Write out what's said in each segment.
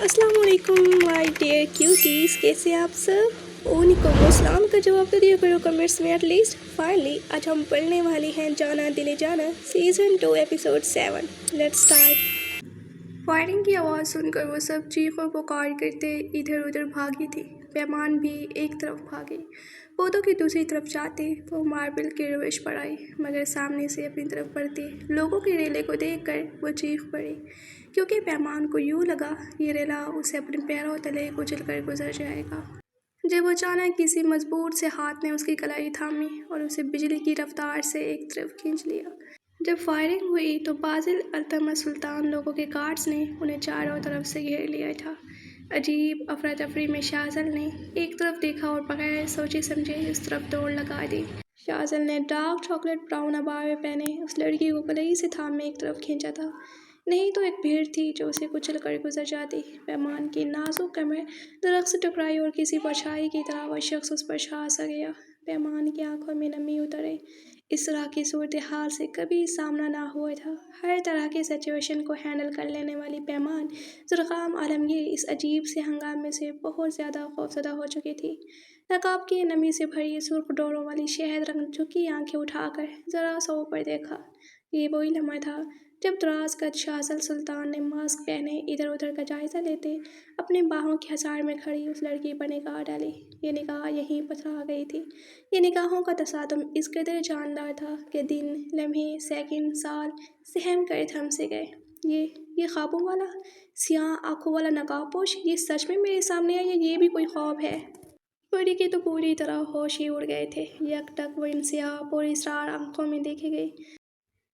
अस्सलाम वालेकुम my dear cuties, कैसे हैं आप सब। ओनिकुम अस्सलाम का जवाब तो दिया करो कमेंट्स में एटलीस्ट। फाइनली आज हम पढ़ने वाले हैं जाना दिले जाना season 2 episode 7। Let's start. Firing की आवाज़ सुनकर वो सब चीखों पुकार करते इधर उधर भागी थी। पैमान भी एक तरफ भागे, पौधों की दूसरी तरफ जाते वो मार्बल के रवेश पर आई, मगर सामने से अपनी तरफ बढ़ते लोगों के रेले को देखकर वो चीख पड़ी, क्योंकि पैमान को यूँ लगा ये रेला उसे अपने पैरों तले कुचल कर गुजर जाएगा। जब अचानक किसी मजबूत से हाथ ने उसकी कलाई थामी और उसे बिजली की रफ्तार से एक तरफ खींच लिया। जब फायरिंग हुई तो बाजिल अल्तमस सुल्तान लोगों के गार्ड्स ने उन्हें चारों तरफ से घेर लिया था। अजीब अफरा तफरी में शाहजल ने एक तरफ देखा और बगैर सोचे समझे उस तरफ दौड़ लगा दी। शाहजल ने डार्क चॉकलेट ब्राउन अबावे पहने उस लड़की को कलाई से थामे एक तरफ खींचा था, नहीं तो एक भीड़ थी जो उसे कुचल कर गुजर जाती। पैमान की नाजुक कमर दरख्त से टकराई और किसी परछाई की तरह वह शख्स उस पर छा सा गया। पैमान की आंखों में नमी उतर आई। इस तरह की सूरत हाल से कभी सामना ना हुआ था। हर तरह के सिचुएशन को हैंडल कर लेने वाली पैमान ज़ुल्फ़ाम आलमगीर इस अजीब से हंगामे से बहुत ज़्यादा खौफज़दा हो चुकी थी। नकाब की नमी से भरी सुर्ख डोरों वाली शहद रंग झुकी आंखें उठाकर ज़रा सा ऊपर देखा। ये वही लम्हा था जब दराज कद शाहजल सुल्तान ने मास्क पहने इधर उधर का जायज़ा लेते अपने बाहों के हज़ार में खड़ी उस लड़की पर निगाह डाली। ये निगाह यहीं पथरा गई थी। ये निगाहों का तसादुम इस कदर जानदार था कि दिन, लम्हे, सेकंड, साल सहम कर थम से गए। ये ख्वाबों वाला सियाह आंखों वाला नकाबपोश ये सच में मेरे सामने है या ये भी कोई ख्वाब है। परी के तो पूरी तरह होश ही उड़ गए थे। यकटक वो इन सियाह और इसरार आंखों में देखे गई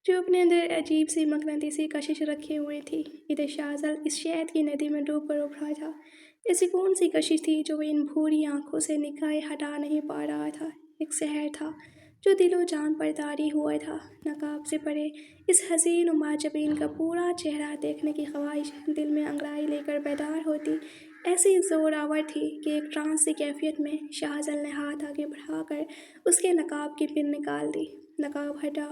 जो अपने अंदर अजीब सी मकनातीसी कशिश रखे हुए थी। इधर शाहजल इस शहद की नदी में डूब कर उभरा था। ऐसी कौन सी कशिश थी जो इन भूरी आंखों से निगाहें हटा नहीं पा रहा था। एक सहर था जो दिलो जान पर तारी हुआ था। नकाब से परे इस हसीन माजबीन का पूरा चेहरा देखने की ख्वाहिश दिल में अंगड़ाई लेकर बेदार होती ऐसी जोरावर थी कि एक ट्रांस की कैफियत में शाहजल ने हाथ आगे बढ़ाकर उसके नकाब की पिन निकाल दी। नकाब हटा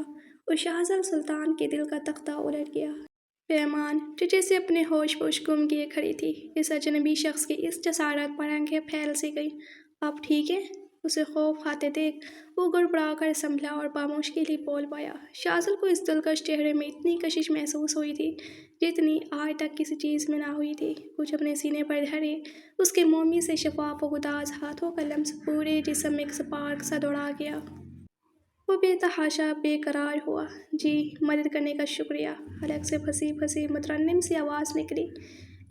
और शाहजल सुल्तान के दिल का तख्ता उलट गया। पैमान जो जैसे अपने होश पोश गुम किए खड़ी थी, इस अजनबी शख्स की इस जसारत पर आंखें फैल सी गई। आप ठीक है? उसे खौफ खाते देख वो गड़बड़ा कर संभला और बामुश्किल ही बोल पाया। शाहजल को इस दिलकश चेहरे में इतनी कशिश महसूस हुई थी जितनी आज तक किसी चीज़ में ना हुई थी। कुछ अपने सीने पर धरे उसके मोमी से शफाफ व गुदाज हाथों का लम्स पूरे जिस्म में एक स्पार्क सा दौड़ा गया। वो बेतहाशा बेकरार हुआ। जी, मदद करने का शुक्रिया। हलक से फंसी फंसी मुतरन्निम सी आवाज़ निकली।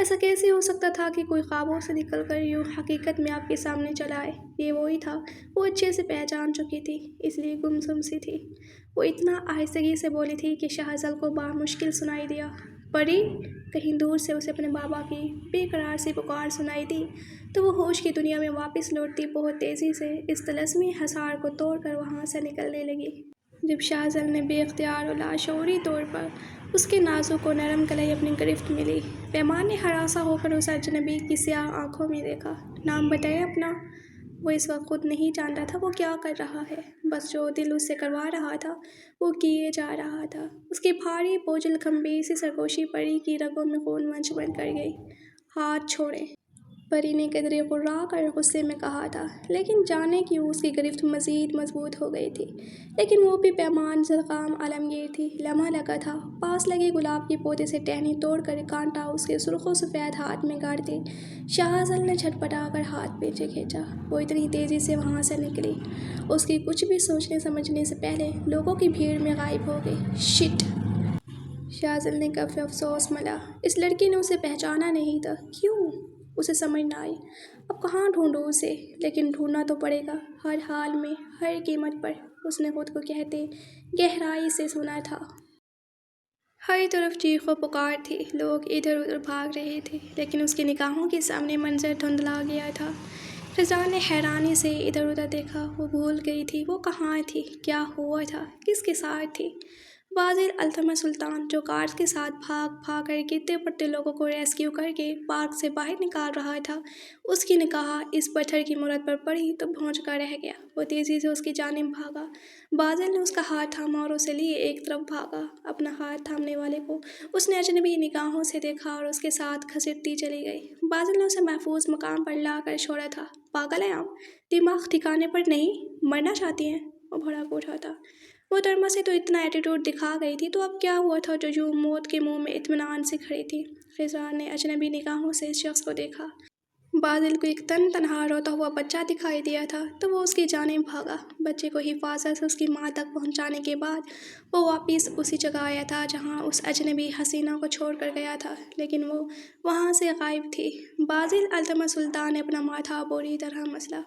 ऐसा कैसे हो सकता था कि कोई ख्वाबों से निकल कर यूँ हकीकत में आपके सामने चला आए। ये वही था वो अच्छे से पहचान चुकी थी, इसलिए गुमसुम सी थी। वो इतना आहिस्तगी से बोली थी कि शाहजल को बामुश्किल सुनाई दिया। परी, कहीं दूर से उसे अपने बाबा की बेकरार सी पुकार सुनाई दी तो वो होश की दुनिया में वापस लौटती बहुत तेज़ी से इस तलस्मी हसार को तोड़कर वहाँ से निकलने लगी। जब शाहजल ने बेख्तियार और लाशऊरी तौर पर उसके नाजुक और नरम कलाई अपनी गिरफ्त में ली, पैमान ने हरासा होकर उस अजनबी की स्याह आंखों में देखा। नाम बताए अपना। वो इस वक्त खुद नहीं जानता था वो क्या कर रहा है। बस जो दिल उससे करवा रहा था वो किए जा रहा था। उसकी भारी बोझल खंबीर सी सरगोशी परी की रगों में खून मंच बन कर गई। हाथ छोड़े, परी ने कदरे गुर्रा कर गुस्से में कहा था, लेकिन जाने कि उसकी गिरफ्त मज़ीद मजबूत हो गई थी। लेकिन वो भी पैमान ज़ुल्फ़ाम आलमगीर थी। लम्हा लगा था पास लगे गुलाब के पौधे से टहनी तोड़कर कांटा उसके सुर्खों सफ़ेद हाथ में गाड़ती शाहजल ने झटपटा कर हाथ पीछे खींचा। वो इतनी तेज़ी से वहाँ से निकली उसकी कुछ भी सोचने समझने से पहले लोगों की भीड़ में गायब हो गई। शिट! शाहजल ने काफ़ी अफसोस मला। इस लड़की ने उसे पहचाना नहीं था। क्यों? उसे समझ ना आई। अब कहाँ ढूंढूं उसे, लेकिन ढूंढना तो पड़ेगा हर हाल में, हर कीमत पर। उसने खुद को कहते गहराई से सुना था। हर तरफ चीखों पुकार थी, लोग इधर उधर भाग रहे थे, लेकिन उसकी निगाहों के सामने मंजर धुंधला गया था। रज़ा ने हैरानी से इधर उधर देखा। वो भूल गई थी वो कहाँ थी, क्या हुआ था, किसके साथ थी। बाजिल अल्तमश सुल्तान, जो कार्स के साथ भाग भाग कर गिरते पड़ते लोगों को रेस्क्यू करके पार्क से बाहर निकाल रहा था, उसकी निगाह इस पत्थर की मूरत पर पड़ी तो भौंच कर रह गया। वो तेजी से उसकी जानिब भागा। बाजिल ने उसका हाथ थामा और उसे लिए एक तरफ भागा। अपना हाथ थामने वाले को उसने अजनबी निगाहों से देखा और उसके साथ घसीटती चली गई। बाजिल ने उसे महफूज मकाम पर ला कर छोड़ा था। पागल है आप, दिमाग ठिकाने पर नहीं, मरना चाहती हैं? वो भड़क उठा था। वो धर्मा से तो इतना एटीट्यूड दिखा गई थी, तो अब क्या हुआ था जो यूं मौत के मुंह में इत्मीनान से खड़ी थी? खिज़र ने अजनबी निगाहों से इस शख्स को देखा। बादल को एक तनहा रोता हुआ बच्चा दिखाई दिया था, तो वो उसकी जानिब भागा। बच्चे को हिफाजत से उसकी माँ तक पहुंचाने के बाद वो वापस उसी जगह आया था जहां उस अजनबी हसीना को छोड़ कर गया था, लेकिन वो वहां से गायब थी। बाजिल अल्तमश सुल्तान ने अपना माथा बुरी तरह मसला।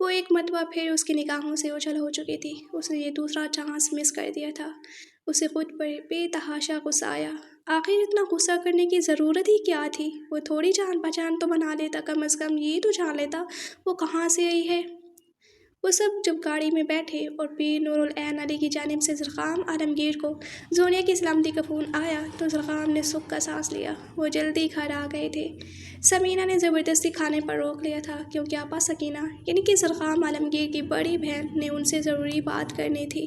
वो एक मरतबा फिर उसकी निगाहों से ओझल हो चुकी थी। उसने ये दूसरा चांस मिस कर दिया था। उसे खुद पर बेतहाशा गुस्सा आया। आखिर इतना गुस्सा करने की ज़रूरत ही क्या थी? वो थोड़ी जान पहचान तो बना लेता, कम अज़ कम ये तो जान लेता वो कहाँ से आई है। वो सब जब गाड़ी में बैठे और पीर नूरुल ऐन अली की जानिब से ज़रक़ाम आलमगीर को जोनिया की सलामती का फ़ोन आया तो ज़रक़ाम ने सुख का सांस लिया। वो जल्दी घर आ गए थे। समीना ने ज़बरदस्ती खाने पर रोक लिया था, क्योंकि आपा सकीना यानी कि ज़रक़ाम आलमगीर की बड़ी बहन ने उनसे ज़रूरी बात करनी थी।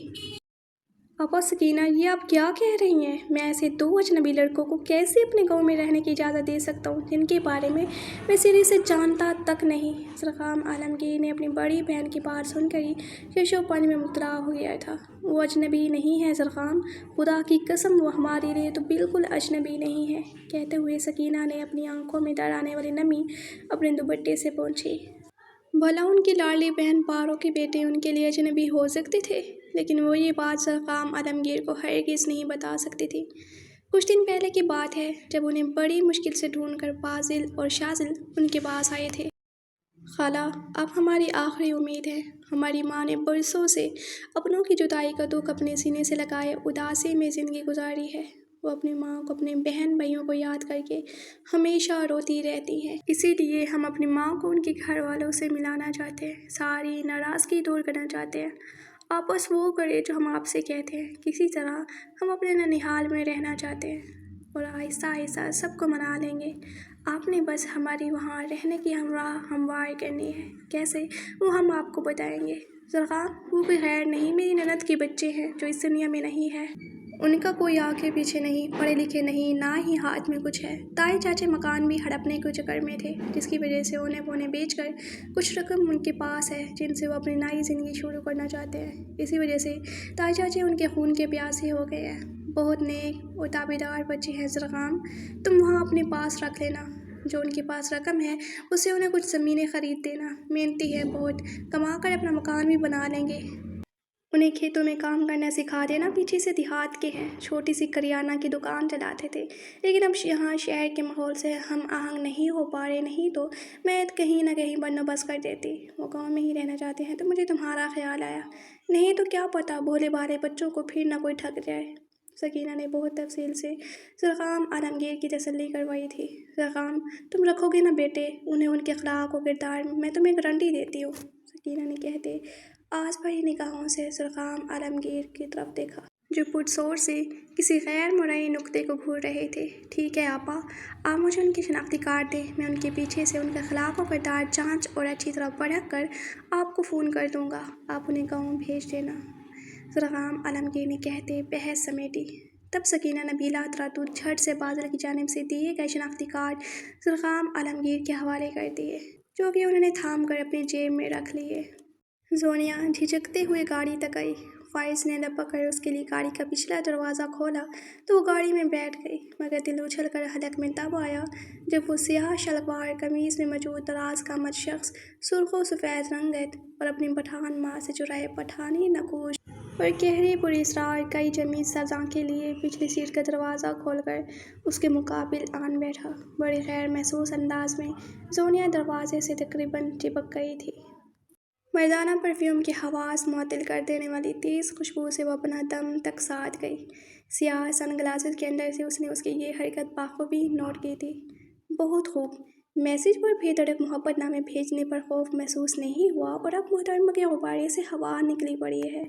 आपा सकीना, ये आप क्या कह रही हैं? मैं ऐसे दो अजनबी लड़कों को कैसे अपने गांव में रहने की इजाज़त दे सकता हूँ, जिनके बारे में मैं सिरे से जानता तक नहीं? ज़रक़ाम आलमगीर ने अपनी बड़ी बहन की बात सुनकर ही शशो पानी में मुबतला हो गया था। वो अजनबी नहीं है ज़रक़ाम, खुदा की कसम वो हमारे लिए तो बिल्कुल अजनबी नहीं है। कहते हुए सकीना ने अपनी आंखों में डर आने वाली नमी अपने दुपट्टे से पोंछी। भला उनकी लाडली बहन पारो के बेटे उनके लिए अजनबी हो सकते थे, लेकिन वो ये बात ज़रक़ाम आलमगीर को हरगिज़ नहीं बता सकती थी। कुछ दिन पहले की बात है, जब उन्हें बड़ी मुश्किल से ढूंढकर बाजिल और शाजिल उनके पास आए थे। खाला, आप हमारी आखिरी उम्मीद है। हमारी माँ ने बरसों से अपनों की जुदाई का दुख अपने सीने से लगाए उदासी में ज़िंदगी गुजारी है। वो अपनी माँ को, अपने बहन भाइयों को याद करके हमेशा रोती रहती है। इसीलिए हम अपनी माँ को उनके घर वालों से मिलाना चाहते हैं, सारी नाराज़गी दूर करना चाहते हैं। आप बस वो करें जो हम आपसे कहते हैं। किसी तरह हम अपने ननिहाल में रहना चाहते हैं और आहिस्ता आहिस्ता सबको मना लेंगे। आपने बस हमारी वहाँ रहने की हमवार करनी है। कैसे, वो हम आपको बताएंगे। ज़रक़ाम, वो कोई गैर नहीं, मेरी ननद के बच्चे हैं जो इस दुनिया में नहीं है। उनका कोई आगे पीछे नहीं, पढ़े लिखे नहीं, ना ही हाथ में कुछ है। ताई चाचे मकान भी हड़पने के चक्कर में थे, जिसकी वजह से उन्हें बेचकर कुछ रकम उनके पास है, जिनसे वो अपनी नई ज़िंदगी शुरू करना चाहते हैं। इसी वजह से ताई चाचे उनके खून के प्यासे हो गए हैं। बहुत नेक और ताबेदार बच्चे हैं ज़रक़ाम, तुम वहाँ अपने पास रख लेना। जो उनके पास रकम है उससे उन्हें कुछ ज़मीनें ख़रीद देना। मेहनती है बहुत, कमा कर अपना मकान भी बना लेंगे। उन्हें खेतों में काम करना सिखा देना। पीछे से देहात के हैं, छोटी सी करियाना की दुकान चलाते थे, लेकिन अब यहाँ शहर के माहौल से हम आहंग नहीं हो पा रहे। नहीं तो मैं कहीं ना कहीं बंदोबस्त कर देती। वो गांव में ही रहना चाहते हैं तो मुझे तुम्हारा ख्याल आया। नहीं तो क्या पता भोले भाले बच्चों को फिर ना कोई ठग जाए। सकीना ने बहुत तफसील से ज़रक़ाम आलमगीर की तसल्ली करवाई थी। ज़रक़ाम, तुम रखोगे ना बेटे उन्हें, उनके अखलाक और किरदार में मैं तुम्हें गारंटी देती हूँ। सकीना ने कहते आस भरी निगाहों से ज़रक़ाम आलमगीर की तरफ देखा, जो पुरज़ोर से किसी गैर मुरई नुक्ते को घूर रहे थे। ठीक है आपा, आप मुझे उनके शनाख्ती कार्ड दें, मैं उनके पीछे से उनके खिलाफ और किरदार जांच और अच्छी तरह परख कर आपको फ़ोन कर दूँगा। आप उन्हें गाँव भेज देना। ज़रक़ाम आलमगीर ने कहते बहस समेटी। तब सकीना नबीला तरातुर झट से बादल की जानिब से दिए गए शनाख्ती कार्ड ज़रक़ाम आलमगीर के हवाले कर दिए, जो कि उन्होंने थाम कर अपनी जेब में रख लिए। जोनिया झिझकते हुए गाड़ी तक आई। ख्वाहिश ने लपक कर उसके लिए गाड़ी का पिछला दरवाज़ा खोला तो वो गाड़ी में बैठ गई, मगर दिल उछल कर हलक में तब आया जब वो स्याह शलवार कमीज़ में मौजूद दराज कामत शख्स, सुर्ख सफ़ेद रंगत और अपनी पठान माँ से चुराए पठानी नकूश और गहरे पुरस्रार कई जमी सज़ा के लिए पिछली सीट का दरवाज़ा खोलकर उसके मुकाबिल आन बैठा। बड़े गैर महसूस अंदाज में जोनिया दरवाजे से तकरीबन चिपक गई थी। मर्दाना परफ्यूम की हवास मुअत्तल कर देने वाली तेज़ खुशबू से वो अपना दम तक साध गई। सियाह सनग्लासेस के अंदर से उसने उसकी ये हरकत बाखूबी नोट की थी। बहुत खूब, मैसेज पर बेधड़क मोहब्बतनामे भेजने पर खौफ महसूस नहीं हुआ और अब मोहतरमा के गुब्बारे से हवा निकली पड़ी है।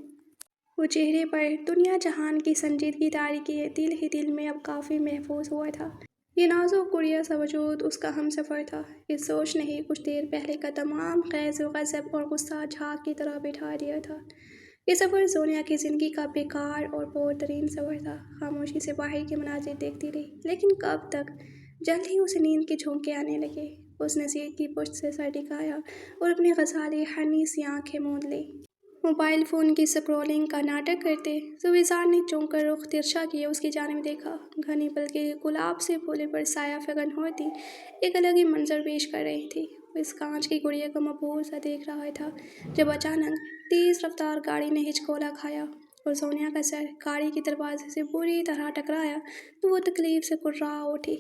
وہ چہرے پر دنیا جہان کی سنجیدگی طاری کیے دل ہی دل میں اب کافی محفوظ ہوا تھا۔ یہ نازک گڑیا سا وجود اس کا ہم سفر تھا۔ یہ سوچ نہیں کچھ دیر پہلے کا تمام خیز و غضب اور غصہ جھاگ کی طرح بٹھا دیا تھا۔ یہ سفر سونیا کی زندگی کا بیکار اور بور ترین سفر تھا۔ خاموشی سے باہر کے مناظر دیکھتی رہی، لیکن کب تک؟ جلد ہی اسے نیند کے جھونکے آنے لگے۔ اس نے سیٹ کی پشت سے سر ٹکایا اور اپنی غزالی ہرنی سی آنکھیں موند لیں۔ موبائل فون کی سکرولنگ کا ناٹک کرتے سویزار نے چونک کر رخ ترچھا کیے اس کی جانب دیکھا۔ گھنی پلکیں گلاب سے پھولے پر سایہ فگن ہوتی ایک الگ ہی منظر پیش کر رہی تھی۔ وہ اس کانچ کی گڑیا کو مبہوت سا دیکھ رہا تھا جب اچانک تیز رفتار گاڑی نے ہچکولا کھایا اور سونیا کا سر گاڑی کے دروازے سے بری طرح ٹکرایا تو وہ تکلیف سے کرا اٹھی،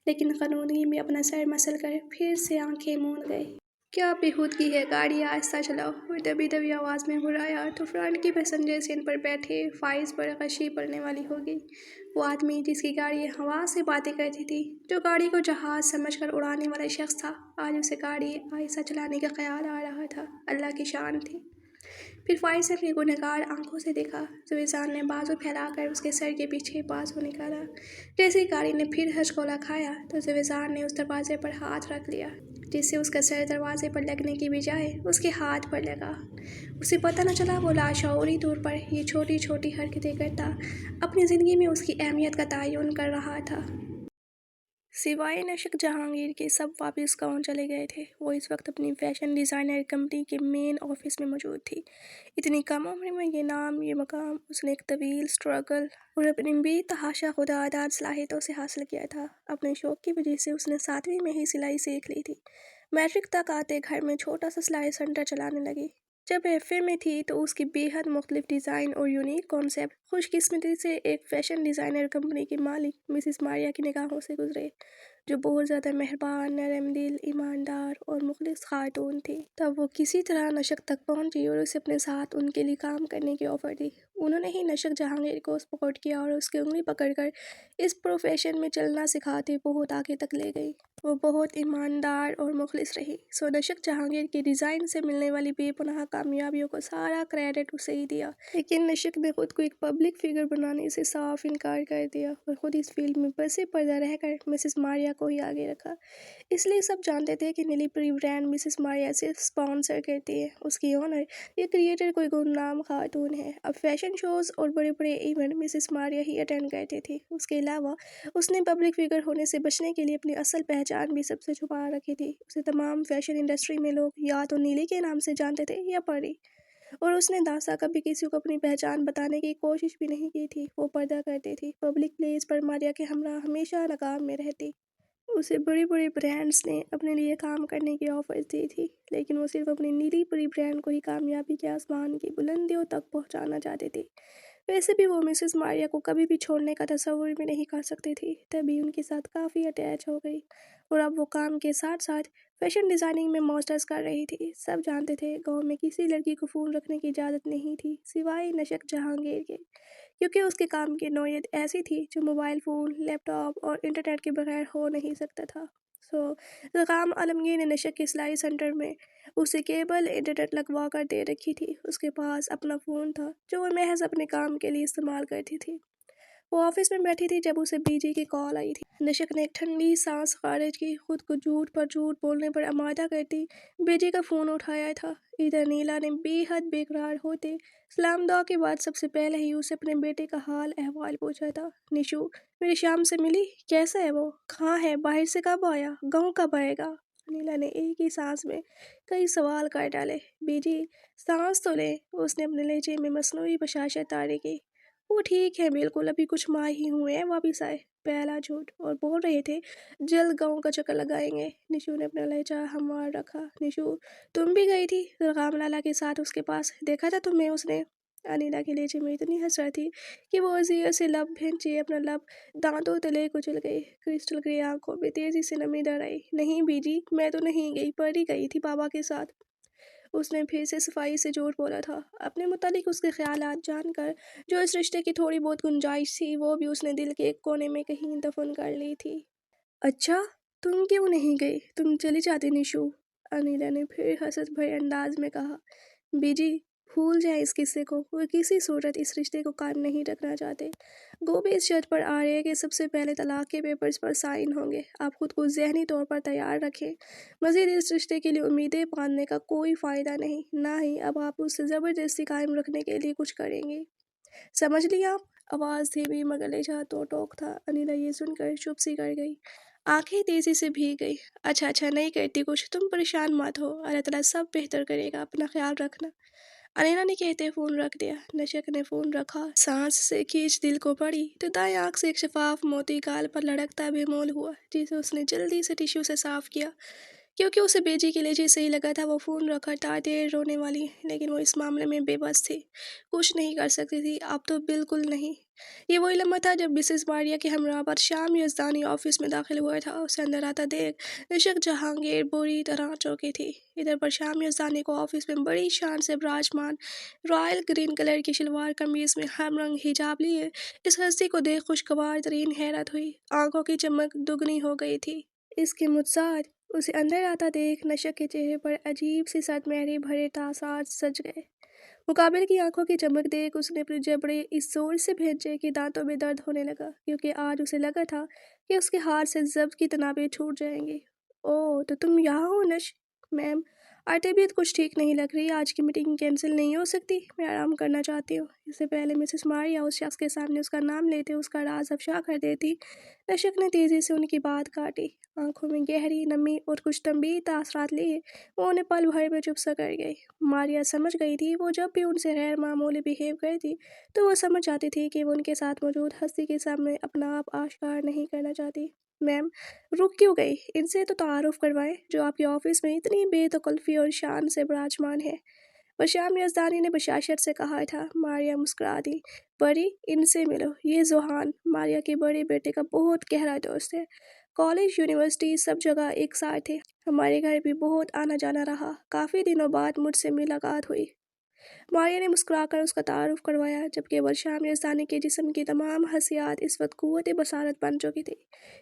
لیکن غنودگی میں اپنا سر مسل کر پھر سے آنکھیں موند گئی۔ کیا بےہودگی ہے، گاڑی آہستہ چلاؤ، اور دبی دبی آواز میں بڑھایا تو فرنٹ کی پیسنجر سیٹ پر بیٹھے فائز پر غشی پڑنے والی ہوگی۔ وہ آدمی جس کی گاڑی ہوا سے باتیں کرتی تھی، جو گاڑی کو جہاز سمجھ کر اڑانے والا شخص تھا، آج اسے گاڑی آہستہ چلانے کا خیال آ رہا تھا۔ اللہ کی شان تھی۔ پھر فائز نے اپنی گنہگار آنکھوں سے دیکھا۔ سویزار نے بازو پھیلا کر اس کے سر کے پیچھے بازو نکالا۔ جیسے ہی گاڑی نے پھر ہچکولا کھایا تو سویزار نے اس دروازے پر ہاتھ رکھ لیا، جس سے اس کا سر دروازے پر لگنے کی بجائے اس کے ہاتھ پر لگا۔ اسے پتہ نہ چلا وہ لاشعوری طور پر یہ چھوٹی چھوٹی حرکتیں کرتا اپنی زندگی میں اس کی اہمیت کا تعین کر رہا تھا۔ سوائے نشک جہانگیر کے سب واپس گاؤں چلے گئے تھے۔ وہ اس وقت اپنی فیشن ڈیزائنر کمپنی کے مین آفس میں موجود تھی۔ اتنی کم عمر میں یہ نام، یہ مقام اس نے ایک طویل اسٹرگل اور اپنی بے تحاشا خوداعتماد صلاحیتوں سے حاصل کیا تھا۔ اپنے شوق کی وجہ سے اس نے 7ویں میں ہی سلائی سیکھ لی تھی۔ میٹرک تک آتے گھر میں چھوٹا سا سلائی سینٹر چلانے لگی۔ جب ایف اے میں تھی تو اس کی بے حد مختلف ڈیزائن اور یونیک کانسیپٹ خوش قسمتی سے ایک فیشن ڈیزائنر کمپنی کی مالک مسز ماریا کی نگاہوں سے گزرے، جو بہت زیادہ مہربان، نرم دل، ایماندار اور مخلص خاتون تھی۔ تب وہ کسی طرح نشک تک پہنچی اور اسے اپنے ساتھ ان کے لیے کام کرنے کی آفر دی۔ انہوں نے ہی نشک جہانگیر کو سپورٹ کیا اور اس کی انگلی پکڑ کر اس پروفیشن میں چلنا سکھاتے بہت آگے تک لے گئی۔ وہ بہت ایماندار اور مخلص رہی، سو نشک جہانگیر کی ڈیزائن سے ملنے والی بے پناہ کامیابیوں کو سارا کریڈٹ اسے ہی دیا۔ لیکن نشک نے خود کو ایک پبلک فگر بنانے سے صاف انکار کر دیا اور خود اس فیلڈ میں پس پردہ رہ کر مسز ماریا کو ہی آگے رکھا۔ اس لیے سب جانتے تھے کہ نیلی پری برانڈ مسز ماریا صرف اسپانسر کرتی ہے، اس کی اونر یا کریٹر کوئی گمنام خاتون ہے۔ اب فیشن شوز اور بڑے بڑے ایونٹ مسز ماریا ہی اٹینڈ کرتی تھی۔ اس کے علاوہ اس نے پبلک فگر ہونے سے بچنے کے لیے اپنی اصل پہچان بھی سب سے چھپا رکھی تھی۔ اسے تمام فیشن انڈسٹری میں لوگ یا تو نیلی کے نام سے جانتے تھے یا پری، اور اس نے داسا کبھی کسی کو اپنی پہچان بتانے کی کوشش بھی نہیں کی تھی۔ وہ پردہ کرتی تھی، پبلک پلیس پر ماریا کے ہمراہ ہمیشہ نقاب میں رہتی۔ اسے بڑے بڑے برانڈز نے اپنے لیے کام کرنے کی آفرز دی تھی، لیکن وہ صرف اپنی نیلی پری برانڈ کو ہی کامیابی کے آسمان کی بلندیوں تک پہنچانا چاہتی تھی۔ ویسے بھی وہ مسز ماریا کو کبھی بھی چھوڑنے کا تصور بھی نہیں کر سکتی تھی، تبھی ان کے ساتھ کافی اٹیچ ہو گئی، اور اب وہ کام کے ساتھ ساتھ فیشن ڈیزائننگ میں ماسٹرز کر رہی تھی۔ سب جانتے تھے گاؤں میں کسی لڑکی کو فون رکھنے کی اجازت نہیں تھی سوائے نشک جہانگیر کے، کیونکہ اس کے کام کی نوعیت ایسی تھی جو موبائل فون، لیپ ٹاپ اور انٹرنیٹ کے بغیر ہو نہیں سکتا تھا۔ رقام عالمگیر نے نشک کے سلائی سینٹر میں اسے کیبل انٹرنیٹ لگوا کر دے رکھی تھی۔ اس کے پاس اپنا فون تھا جو وہ محض اپنے کام کے لیے استعمال کرتی تھی۔ وہ آفس میں بیٹھی تھی جب اسے بی جی کی کال آئی تھی۔ نشک نے ایک ٹھنڈی سانس خارج کی، خود کو جھوٹ پر جھوٹ بولنے پر آمادہ کرتی بی جی کا فون اٹھایا تھا۔ ادھر نیلا نے بے حد بے قرار ہوتے سلام دعا کے بعد سب سے پہلے ہی اسے اپنے بیٹے کا حال احوال پوچھا تھا۔ نشو میری شام سے ملی؟ کیسا ہے وہ؟ کہاں ہے؟ باہر سے کب آیا؟ گاؤں کب آئے گا؟ نیلا نے ایک ہی سانس میں کئی سوال کر ڈالے۔ بی جی سانس تو لیں، اس نے اپنے لہجے میں مصنوعی بشاشت طاری کی۔ وہ ٹھیک ہے بالکل، ابھی کچھ ماہ ہی ہوئے ہیں واپس آئے۔ پہلا جھوٹ، اور بول رہے تھے جلد گاؤں کا چکر لگائیں گے۔ نشو نے اپنا لہجہ ہموار رکھا۔ نشو تم بھی گئی تھی رقام لالا کے ساتھ اس کے پاس؟ دیکھا تھا تمہیں اس نے؟ انیلا کے لہجے میں اتنی حسرت تھی کہ وہ اذیت سے لب بھینچے اپنا لب دانتوں تلے کچل گئی۔ کرسٹل گرے آنکھوں میں تیزی سے نمی در آئی۔ نہیں بی جی، میں تو نہیں گئی، پری گئی تھی بابا کے ساتھ۔ اس نے پھر سے صفائی سے جھوٹ بولا تھا۔ اپنے متعلق اس کے خیالات جان کر جو اس رشتے کی تھوڑی بہت گنجائش تھی وہ بھی اس نے دل کے ایک کونے میں کہیں دفن کر لی تھی۔ اچھا تم کیوں نہیں گئی؟ تم چلی جاتی نشو، انیلا نے پھر حسرت بھرے انداز میں کہا۔ بی جی भूल जाए इस किस्से को, वो किसी सूरत इस रिश्ते को कायम नहीं रखना चाहते। गोभी इस शर्त पर आ रहे हैं कि सबसे पहले तलाक के पेपर्स पर साइन होंगे। आप खुद को ज़हनी तौर पर तैयार रखें। मज़ीद इस रिश्ते के लिए उम्मीदें बांधने का कोई फ़ायदा नहीं, ना ही अब आप उससे ज़बरदस्ती कायम रखने के लिए कुछ करेंगे। समझ लिया आप? आवाज़ धीमी मगर लहजा तो टोक था। अनिला ये सुनकर चुप सी कर गई, आंखें तेजी से भीग गई। अच्छा अच्छा, नहीं करती कुछ, तुम परेशान मत हो, अल्लाह ताला सब बेहतर करेगा, अपना ख्याल रखना। अनीना ने कहते फ़ोन रख दिया। नशक ने फ़ोन रखा, सांस से खींच दिल को पड़ी तो दाएं आंख से एक शफाफ मोती गाल पर लड़कता बेमोल हुआ, जिसे उसने जल्दी से टिश्यू से साफ किया। क्योंकि उसे बेजी के लिए सही लगा था, वो फ़ोन रखा था देर रोने वाली, लेकिन वो इस मामले में बेबस थी, कुछ नहीं कर सकती थी, अब तो बिल्कुल नहीं। ये वही लम्हा था जब मिसेस मारिया के हमरा पर शाम यजदानी ऑफिस में दाखिल हुआ था। उसे अंदर आता देख निशक जहांगीर बुरी तरह चौंकी थी। इधर पर शाम यजदानी को ऑफिस में बड़ी शान से विराजमान रॉयल ग्रीन कलर की शलवार कमीज में हम रंग हिजाब लिए इस हस्ती को देख खुशगवार तरीन हैरत हुई, आंखों की चमक दुगनी हो गई थी। इसके मुझसार उसे अंदर आता देख नशक के चेहरे पर अजीब सी सदमेहरी भरे तासार सज गए। मुकाबिल की आंखों की चमक देख उसने अपने जबड़े इस जोर से भेजे कि दांतों में दर्द होने लगा, क्योंकि आज उसे लगा था कि उसके हाथ से जब्त की तनाबें छूट जाएंगी। ओह, तो तुम यहाँ हो नश? मैम, आज तबीयत कुछ ठीक नहीं लग रही, आज की मीटिंग कैंसिल नहीं हो सकती, मैं आराम करना चाहती हूँ। इससे पहले मिसेस मारिया उस शख्स के सामने उसका नाम लेते उसका राज अफशा कर देती, नशक ने तेजी से उनकी बात काटी। आंखों में गहरी नमी और कुछ तंबी तासरात लिए वो उन्हें पल भर में चुप सा कर गई। मारिया समझ गई थी, वो जब भी उनसे गैर मामूली बिहेव करती तो वो समझ जाती थी कि वो उनके साथ मौजूद हस्ती के सामने अपना आप आश्कार नहीं करना चाहती। मैम, रुक क्यों गई? इनसे तो तारुफ करवाएं, जो आपके ऑफिस में इतनी बेतकल्फी और शान से विराजमान है। बशाम यजदानी ने बशाशत से कहा था। मारिया मुस्कुरा दी। परी, इनसे मिलो, ये जोहान मारिया के बड़े बेटे का बहुत गहरा दोस्त है। कॉलेज यूनिवर्सिटी सब जगह एक साथ थे, हमारे घर भी बहुत आना जाना रहा, काफ़ी दिनों बाद मुझसे मुलाकात हुई। मारिया ने मुस्कुराकर उसका तारुफ करवाया, जबकि बशाम यजदानी के जिस्म की तमाम हसियात इस वक्त कुव्वत बसारत बन चुकी थी,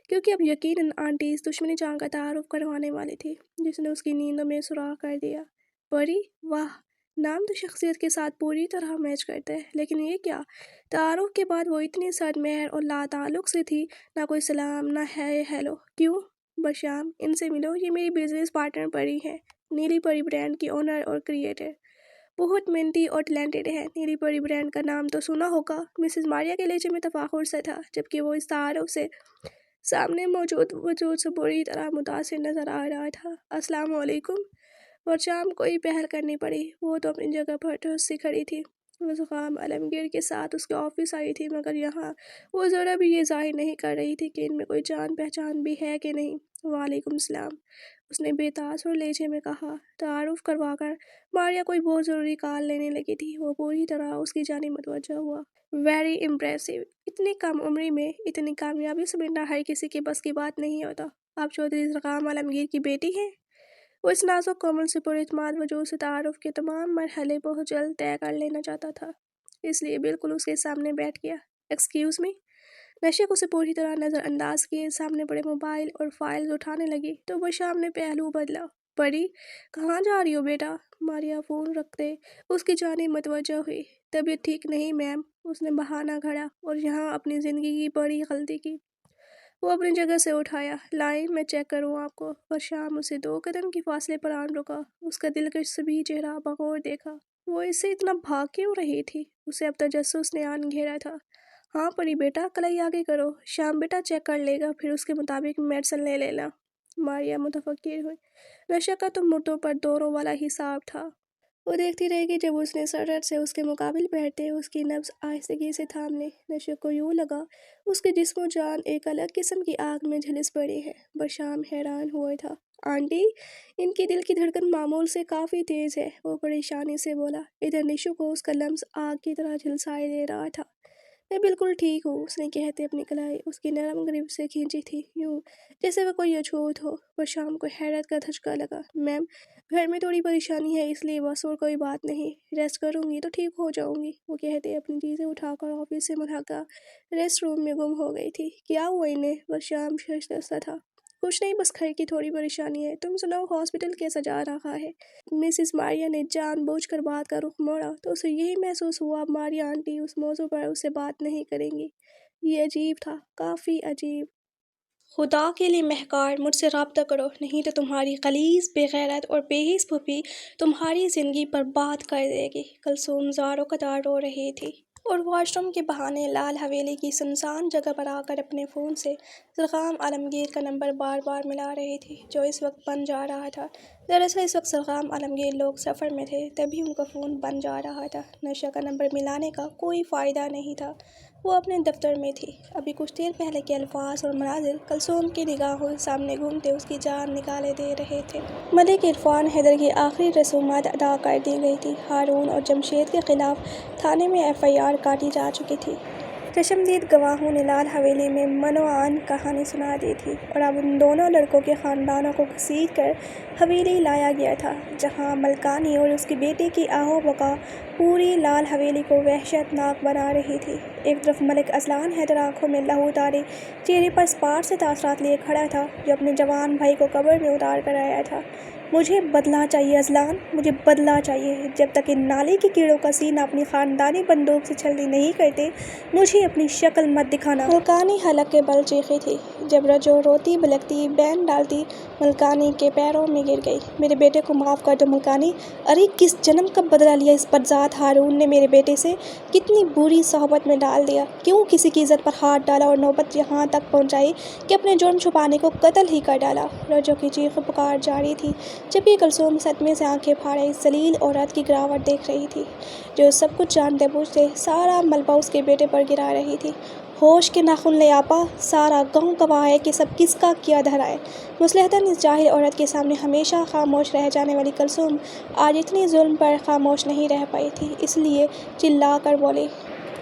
क्योंकि अब यकीनन आंटी इस दुश्मनी जान का तारुफ करवाने वाली थी जिसने उसकी नींदों में सुराख कर दिया। परी, वाह, नाम तो शख्सियत के साथ पूरी तरह मैच करता है, लेकिन ये क्या? तारुफ के बाद वो इतनी सदमेहर और लाताल्लुक से थी, ना कोई सलाम ना है हेलो। क्यों? बशाम, इनसे मिलो, ये मेरी बिजनेस पार्टनर परी है, नीली परी ब्रांड की ओनर और क्रिएटर, बहुत मेहनती और टैलेंटेड है। नीली परी ब्रांड का नाम तो सुना होगा। मिसेस मारिया के लहजे में तफाखुर से था, जबकि वो इस तारुफ से सामने मौजूद वजूद से बुरी तरह मुतासिर नजर आ रहा था। अस्सलाम वालेकुम। और शाम को ही पहल करनी पड़ी, वो तो अपनी जगह पर ठोस सी खड़ी थी। वो ज़ुकाम आलमगीर के साथ उसके ऑफिस आई थी, मगर यहाँ वो ज़रा भी ये जाहिर नहीं कर रही थी कि इनमें कोई जान पहचान भी है कि नहीं। वालेकुम सलाम, उसने बेतासुर लहजे में कहा। तारुफ करवाकर मारिया कोई बहुत ज़रूरी कॉल लेने लगी थी। वो पूरी तरह उसकी जानी मुतवज्जह हुआ। वेरी इम्प्रेसिव, इतनी कम उम्र में इतनी कामयाबी समेटना हर किसी के बस की बात नहीं होता। आप चौधरी ज़ुकाम आलमगीर की बेटी हैं? वो इस नाजुक कोमल से पुरइत्माद वजूद से तारुफ के तमाम मरहले बहुत जल्द तय कर लेना चाहता था, इसलिए बिल्कुल उसके सामने बैठ गया। Excuse me. नशे उसे पूरी तरह नज़रअंदाज किए सामने बड़े मोबाइल और फाइल्स उठाने लगी तो बशाम ने पहलू बदला। परी, कहाँ जा रही हो बेटा? मारिया फ़ोन रखते उसकी जाने मतवजह हुई। तबीयत ठीक नहीं मैम, उसने बहाना घड़ा और यहाँ अपनी ज़िंदगी की बड़ी गलती की। वो अपनी जगह से उठाया। लाइन मैं चेक करूँ आपको। और शाम उसे 2 कदम के फासले पर आन रुका। उसका दिलकश सभी चेहरा बगौर देखा। वो इससे इतना भाग क्यों रही थी? उसे अब तजस्सुस ने आन घेरा था। हाँ परी बेटा, कलाई आगे करो, शाम बेटा चेक कर लेगा, फिर उसके मुताबिक मेडिसिन ले लेना। मारिया मुतफक्किर हुई। नशा का तो मुर्दों पर दौरों वाला हिसाब था। वो देखती रहेगी जब उसने सरहद से उसके मुकाबिल बैठते उसकी नब्ज आहिस्तगी से थाम ली। नशे को यूँ लगा उसके जिस्म जान एक अलग किस्म की आग में झुलस पड़ी है। बशाम हैरान हुआ था। आंटी, इनकी दिल की धड़कन मामूल से काफ़ी तेज़ है, वो परेशानी से बोला। इधर निशु को उसका लम्स आग की तरह झुलसाए दे रहा था। मैं बिल्कुल ठीक हूँ, उसने कहते अपनी कलाई उसकी नरम ग्रिप से खींची थी, यूँ जैसे वह कोई अछूत हो। वह शाम को हैरत का धचका लगा। मैम, घर में थोड़ी परेशानी है, इसलिए बस, और कोई बात नहीं, रेस्ट करूँगी तो ठीक हो जाऊँगी, वो कहते अपनी चीज़ें उठाकर ऑफिस से मुलाका रेस्ट रूम में गुम हो गई थी। क्या हुआ इन्हें? वह शाम शशा था। کچھ نہیں، بس گھر کی تھوڑی پریشانی ہے۔ تم سناؤ، ہاسپٹل کیسا جا رہا ہے؟ مسز ماریا نے جان بوجھ کر بات کا رخ موڑا تو اسے یہی محسوس ہوا ماریا آنٹی اس موضوع پر اس سے بات نہیں کریں گی۔ یہ عجیب تھا، کافی عجیب۔ خدا کے لیے مہکار، مجھ سے رابطہ کرو، نہیں تو تمہاری غلیظ، بے غیرت اور بے حس پھوپھی تمہاری زندگی برباد کر دے گی۔ کلثوم زاروں قطار رو رہی تھی اور واش روم کے بہانے لال حویلی کی سنسان جگہ پر آ کر اپنے فون سے سرغام عالمگیر کا نمبر بار بار ملا رہی تھی، جو اس وقت بند جا رہا تھا۔ دراصل اس وقت سرغام عالمگیر لوگ سفر میں تھے، تبھی ان کا فون بند جا رہا تھا۔ نشہ کا نمبر ملانے کا کوئی فائدہ نہیں تھا، وہ اپنے دفتر میں تھی۔ ابھی کچھ دیر پہلے کے الفاظ اور مناظر کلثوم کی نگاہوں کے سامنے گھومتے اس کی جان نکالے دے رہے تھے۔ ملک عرفان حیدر کی آخری رسومات ادا کر دی گئی تھی۔ ہارون اور جمشید کے خلاف تھانے میں FIR کاٹی جا چکی تھی۔ چشمدید گواہوں نے لال حویلی میں منوعان کہانی سنا دی تھی اور اب ان دونوں لڑکوں کے خاندانوں کو گھسیٹ کر حویلی لایا گیا تھا، جہاں ملکانی اور اس کی بیٹی کی آہو بقا پوری لال حویلی کو وحشت ناک بنا رہی تھی۔ ایک طرف ملک اذلان حیدر آنکھوں میں لہو تاری، چہرے پر اسپاٹ سے تاثرات لیے کھڑا تھا، جو اپنے جوان بھائی کو قبر میں اتار کر آیا تھا۔ مجھے بدلہ چاہیے اذلان، مجھے بدلہ چاہیے۔ جب تک ان نالی کے کیڑوں کا سینہ اپنی خاندانی بندوق سے چھلنی نہیں کرتے، مجھے اپنی شکل مت دکھانا۔ ملکانی حلق کے بل چیخی تھی۔ جب رجو روتی بلکتی بین ڈالتی ملکانی کے پیروں میں گر گئی۔ میرے بیٹے کو معاف کر دو ملکانی۔ ارے کس جنم کا بدلہ لیا اس بدذات ہارون نے میرے بیٹے سے؟ کتنی بری صحبت میں ڈال دیا، کیوں کسی کی عزت پر ہاتھ ڈالا اور نوبت یہاں تک پہنچائی کہ اپنے جرم چھپانے کو قتل ہی کر ڈالا۔ رجو کی چیخ پکار جاری تھی، جبکہ کلثوم صدمے سے آنکھیں پھاڑے اس ذلیل عورت کی گراوٹ دیکھ رہی تھی، جو سب کچھ جانتے بوجھتے سارا ملبہ اس کے بیٹے پر گرا رہی تھی۔ ہوش کے ناخن لے آپا، سارا گاؤں گواہ ہے کہ سب کس کا کیا دھرا ہے۔ مصلحتاً اس جاہل عورت کے سامنے ہمیشہ خاموش رہ جانے والی کلثوم آج اتنی ظلم پر خاموش نہیں رہ پائی تھی، اس لیے چلا کر بولی،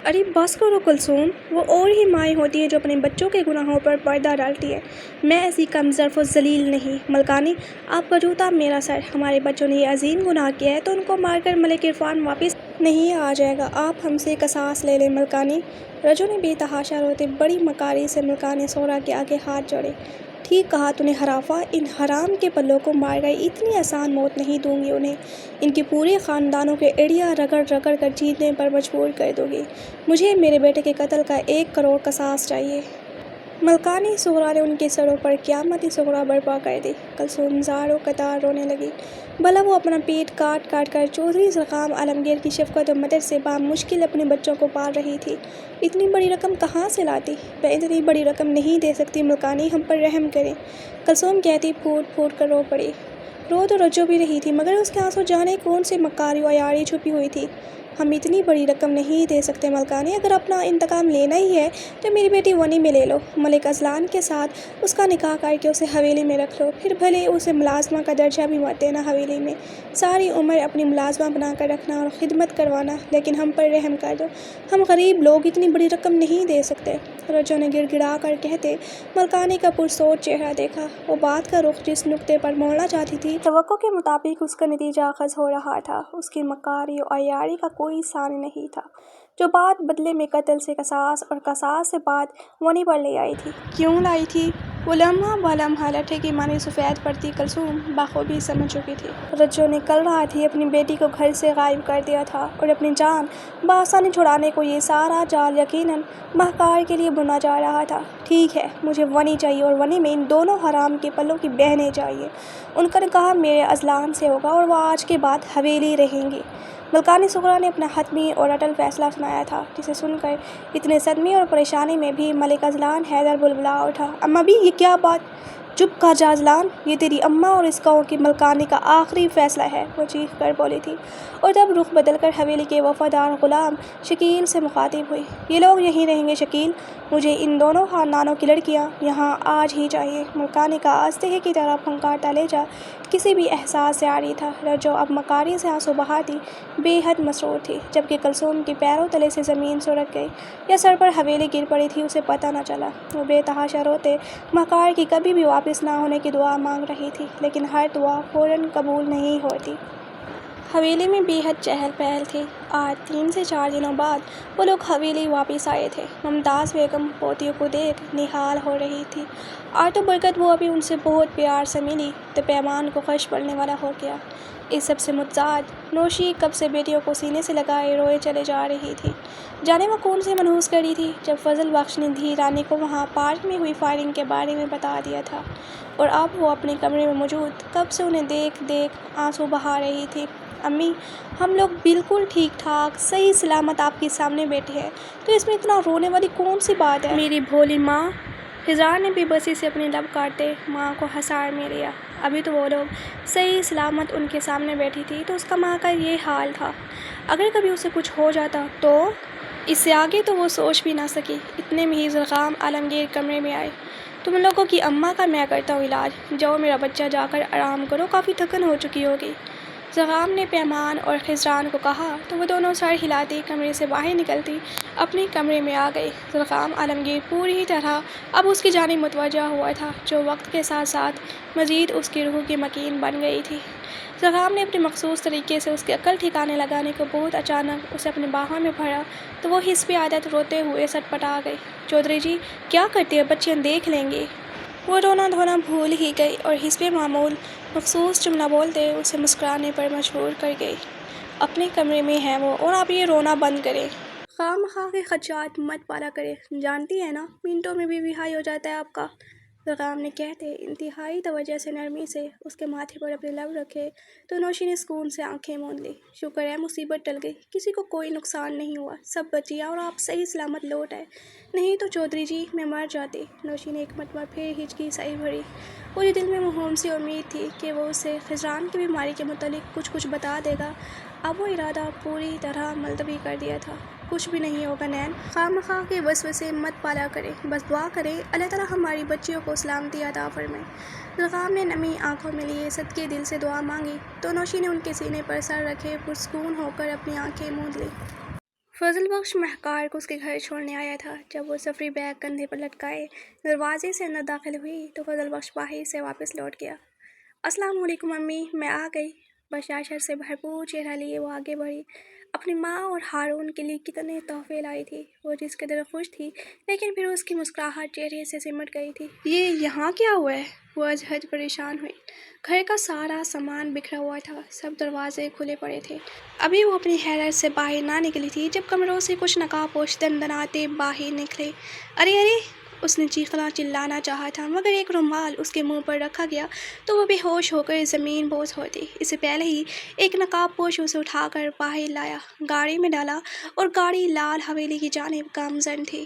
ارے بس کرو کلثوم، وہ اور ہی مائیں ہوتی ہیں جو اپنے بچوں کے گناہوں پر پردہ ڈالتی ہیں، میں ایسی کم ظرف و ذلیل نہیں۔ ملکانی، آپ کا جوتا میرا سر، ہمارے بچوں نے یہ عظیم گناہ کیا ہے تو ان کو مار کر ملک عرفان واپس نہیں آ جائے گا، آپ ہم سے قصاص لے لیں ملکانی۔ رجو نے بے تحاشا روتے بڑی مکاری سے ملکانی صغریٰ کے آگے ہاتھ جوڑے۔ ٹھیک کہا تو نے حرافہ، ان حرام کے پلوں کو مار کر اتنی آسان موت نہیں دوں گی انہیں، ان کے پورے خاندانوں کے اڑیا رگڑ رگڑ کر جیتنے پر مجبور کر دوں گی۔ مجھے میرے بیٹے کے قتل کا 1 کروڑ قصاص چاہیے۔ ملکانی صغریٰ نے ان کے سروں پر قیامتی صغریٰ برپا کر دی۔ کلثوم زاروں قطار رونے لگی۔ بھلا وہ اپنا پیٹ کاٹ کاٹ کر چودھری سرغام عالمگیر کی شفقت و مدد سے بامشکل اپنے بچوں کو پال رہی تھی، اتنی بڑی رقم کہاں سے لاتی؟ میں اتنی بڑی رقم نہیں دے سکتی ملکانی، ہم پر رحم کریں، کلثوم کہتی پھوٹ پھوٹ کر رو پڑی۔ رو تو رجو بھی رہی تھی، مگر اس کے آنسو جانے کون سے مکاری و عیاری چھپی ہوئی تھی۔ ہم اتنی بڑی رقم نہیں دے سکتے ملکانی، اگر اپنا انتقام لینا ہی ہے تو میری بیٹی ونی میں لے لو، ملک اذلان کے ساتھ اس کا نکاح کر کے اسے حویلی میں رکھ لو، پھر بھلے اسے ملازمہ کا درجہ بھی مت دینا حویلی میں، ساری عمر اپنی ملازمہ بنا کر رکھنا اور خدمت کروانا، لیکن ہم پر رحم کر دو، ہم غریب لوگ اتنی بڑی رقم نہیں دے سکتے۔ رجو نے گڑ گڑا کر کہتے ملکانی کا پرسوچ چہرہ دیکھا۔ وہ بات کا رخ جس نقطے پر موڑنا چاہتی تھی، توقع کے مطابق اس کا نتیجہ اخذ ہو رہا تھا۔ اس کی مکاری و عیاری کا کوئی ثانی نہیں تھا، جو بات بدلے میں قتل سے قصاص اور قصاص سے بات ونی پر لے آئی تھی۔ کیوں لائی تھی؟ وہ لمحہ بلمحہ لٹھے کی مانی سفید پڑتی کلثوم بخوبی سمجھ چکی تھی۔ رجو نے کل رات ہی اپنی بیٹی کو گھر سے غائب کر دیا تھا اور اپنی جان بآسانی چھڑانے کو یہ سارا جال یقیناً مہکار کے لیے بنا جا رہا تھا۔ ٹھیک ہے، مجھے ونی چاہیے اور ونی میں ان دونوں حرام کے پلوں کی بہنیں چاہیے، ان کا نکاح میرے اذلان سے ہوگا اور وہ آج کے بعد حویلی رہیں گی۔ ملکانی صغریٰ نے اپنا حتمی اور اٹل فیصلہ سنایا تھا، جسے سن کر اتنے صدمے اور پریشانی میں بھی ملک اذلان حیدر بلبلا اٹھا۔ اماں بھی، یہ کیا بات؟ چپ کر جا اذلان، یہ تیری اماں اور اس گاؤں کی ملکانی کا آخری فیصلہ ہے، وہ چیخ کر بولی تھی، اور تب رخ بدل کر حویلی کے وفادار غلام شکیل سے مخاطب ہوئی۔ یہ لوگ یہیں رہیں گے شکیل، مجھے ان دونوں خاندانوں کی لڑکیاں یہاں آج ہی چاہیے۔ ملکانی کا اژدہے کی طرح پھنکارتا لہجہ کسی بھی احساس سے عاری تھا۔ رجو اب مکاری سے آنسو بہاتی بے حد مسرور تھی، جبکہ کلثوم کے پیروں تلے سے زمین سرک گئی یا سر پر حویلی گر پڑی تھی، اسے پتہ نہ چلا۔ وہ بے تحاشا روتے مہکار کی کبھی بھی واپس نہ ہونے کی دعا مانگ رہی تھی، لیکن ہر دعا فوراً قبول نہیں ہوتی۔ حویلی میں بے حد چہل پہل تھی۔ آج 3 سے 4 دنوں بعد وہ لوگ حویلی واپس آئے تھے۔ ممتاز بیگم پوتیوں کو دیکھ نہال ہو رہی تھی۔ آج تو برکت وہ ابھی ان سے بہت پیار سے ملی تو پیمان کو خش پڑنے والا ہو گیا۔ اس سب سے متضاد نوشی کب سے بیٹیوں کو سینے سے لگائے روئے چلے جا رہی تھی۔ جانے وہ کون سی منحوس کری تھی جب فضل بخش نے دھی رانی کو وہاں پارک میں ہوئی فائرنگ کے بارے میں بتا دیا تھا، اور اب وہ اپنے کمرے میں موجود کب سے انہیں دیکھ آنسو بہا رہی تھی۔ امی، ہم لوگ بالکل ٹھیک ٹھاک صحیح سلامت آپ کے سامنے بیٹھے ہیں، تو اس میں اتنا رونے والی کون سی بات ہے؟ میری بھولی ماں۔ خضران نے بے بسی سے اپنے لب کاٹتے ماں کو ہنساڑ میں لیا۔ ابھی تو وہ لوگ صحیح سلامت ان کے سامنے بیٹھی تھی تو اس کا ماں کا یہ حال تھا، اگر کبھی اسے کچھ ہو جاتا تو؟ اس سے آگے تو وہ سوچ بھی نہ سکی۔ اتنے میں ہی زرخام عالمگیر کمرے میں آئے۔ تم لوگوں کی اماں کا میں کرتا ہوں علاج، جاؤ میرا بچہ جا کر آرام کرو، کافی تھکن ہو چکی ہوگی۔ زرخام نے پیمان اور خضران کو کہا تو وہ دونوں سر ہلاتی کمرے سے باہر نکلتی اپنے کمرے میں آ گئی۔ زرخام عالمگیر پوری طرح اب اس کی جانب متوجہ ہوا تھا، جو وقت کے ساتھ ساتھ مزید اس کی روح کی مکین بن گئی تھی۔ زرخام نے اپنے مخصوص طریقے سے اس کی عقل ٹھکانے لگانے کو بہت اچانک اسے اپنے باہوں میں بھرا تو وہ حسب عادت روتے ہوئے سٹپٹا گئی۔ چودھری جی کیا کرتے ہیں، بچے دیکھ لیں گے۔ وہ رونا دھونا بھول ہی گئی اور حسب معمول مخصوص جملہ بولتے اسے مسکرانے پر مجبور کر گئی۔ اپنے کمرے میں ہیں وہ، اور آپ یہ رونا بند کریں۔ خواہ مخواہ کے خدشات مت پالا کریں، جانتی ہیں نا منٹوں میں بھی بہائی ہو جاتا ہے آپ کا۔ زرخام نے کہتے انتہائی توجہ سے نرمی سے اس کے ماتھے پر اپنے لب رکھے تو نوشی نے سکون سے آنکھیں موند لی۔ شکر ہے مصیبت ٹل گئی، کسی کو کوئی نقصان نہیں ہوا، سب بچیاں اور آپ صحیح سلامت لوٹ آئے، نہیں تو چودھری جی میں مر جاتی۔ نوشی نے ایک مرتبہ پھر ہچکی سائی بھری۔ پورے دل میں مہم سی امید تھی کہ وہ اسے خضران کی بیماری کے متعلق کچھ بتا دے گا، اب وہ ارادہ پوری طرح ملتوی کر دیا تھا۔ کچھ بھی نہیں ہوگا نین، خواہ مخواہ کے وسوسے مت پالا کریں، بس دعا کریں اللہ تعالیٰ ہماری بچیوں کو سلامتی عطا فرمائے۔ زرخام نے نمی آنکھوں میں لیے صدقے دل سے دعا مانگی تو نوشی نے ان کے سینے پر سر رکھے پرسکون ہو کر اپنی آنکھیں موند لی۔ فضل بخش مہکار کو اس کے گھر چھوڑنے آیا تھا۔ جب وہ سفری بیگ کندھے پر لٹکائے دروازے سے اندر داخل ہوئی تو فضل بخش باہر سے واپس لوٹ گیا۔ السلام علیکم امی، میں آ گئی۔ بشاشت سے بھرپور چہرہ لیے وہ آگے بڑھی۔ اپنی ماں اور ہارون کے لیے کتنے تحفے لائی تھی۔ وہ جس قدر خوش تھی لیکن پھر اس کی مسکراہٹ چہرے سے سمٹ گئی تھی۔ یہ یہاں کیا ہوا ہے؟ وہ ازحد پریشان ہوئی۔ گھر کا سارا سامان بکھرا ہوا تھا، سب دروازے کھلے پڑے تھے۔ ابھی وہ اپنی حیرت سے باہر نہ نکلی تھی جب کمروں سے کچھ نقاب پوش دندناتے باہر نکلے۔ ارے ارے! اس نے چیخنا چلانا چاہا تھا مگر ایک رومال اس کے منہ پر رکھا گیا تو وہ بے ہوش ہو کر زمین بوس ہوتی۔ اس سے پہلے ہی ایک نقاب پوش اسے اٹھا کر باہر لایا، گاڑی میں ڈالا اور گاڑی لال حویلی کی جانب گامزن تھی۔